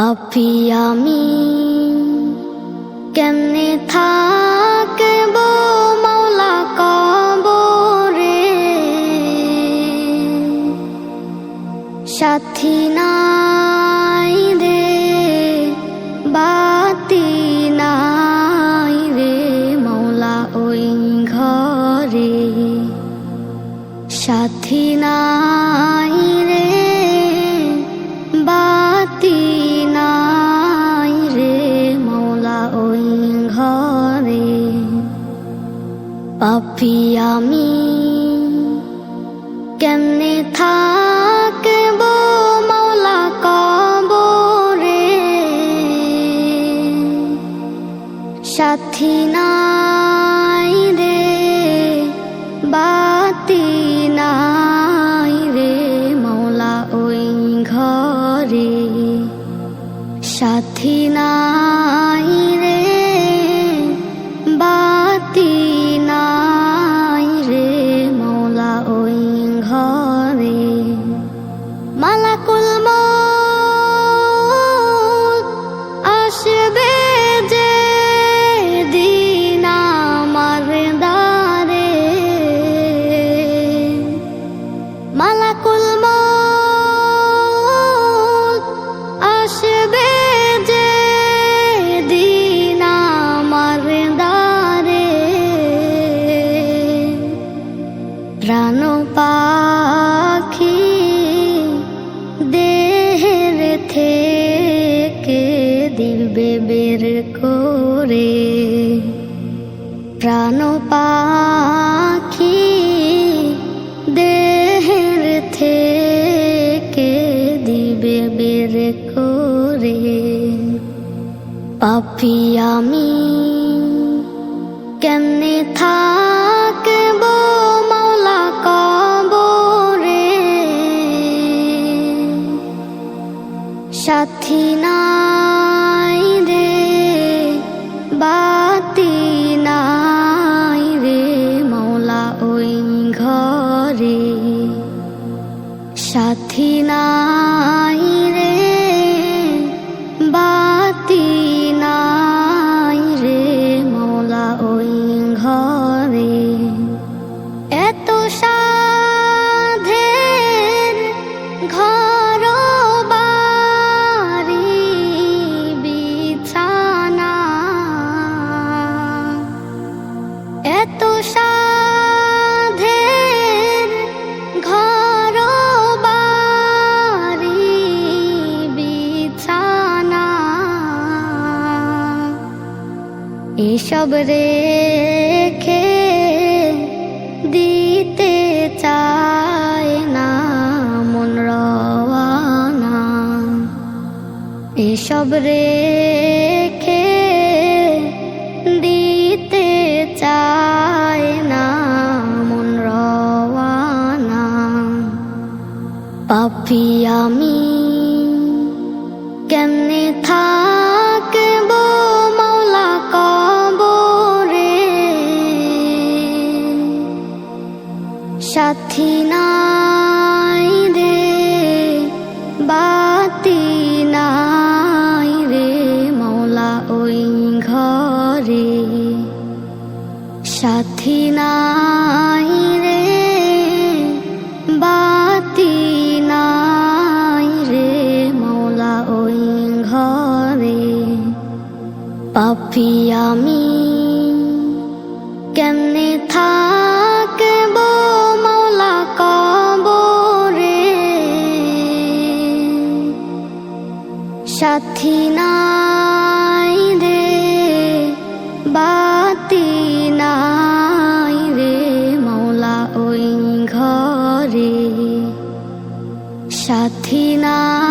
পাপী আমি কেমনে থাকব মাওলা কবরে, সাথী নাই রে বাতি নাই রে মাওলা ওই ঘরে, সাথী নাই রে বাতি নাই রে মাওলা ওই ঘরে। পাপী আমি কেমনে থাকব মাওলা কবরে, সাথী নাই রে বাতি নাই রে মাওলা ওই ঘরে, সাথী নাই রে বাতি নাই রে মাওলা ওই ঘরে। মালাকুল মউত আসবে যে দিন আমার দ্বারে, মালাকুল মউত আসবে যে দিন আমার দ্বারে, প্রাণ পাখি দেহের থেকে দিবে বের করে, প্রাণ পাখি দেহের থেকে দিবে বের করে। পাপী আমি কেমনে থাকব মাওলা কবরে, সাথী নাই রে বাতি নাই রে মাওলা ওই ঘরে, সাথী নাই রে বাতি নাই রে মাওলা ওই ঘরে। এত সাধের ঘর বাড়ি বিছানা, এত সাধের ঘর বাড়ি বিছানা, এসব রেখে দিতে চায় না মন রওয়ানা, এসব রেখে দিতে চায় না মন রওয়ানা। পাপী আমি কেমনে থাকব মাওলা কবরে, সাথী নাই রে বাতি নাই রে মাওলা ওই ঘরে, সাথী নাই রে বাতি নাই রে মাওলা ওই ঘরে। পাপী আমি কেমনে থাকব মাওলা কবরে, সাথী নাই রে বাতি নাই রে মাওলা ওই ঘরে, সাথী নাই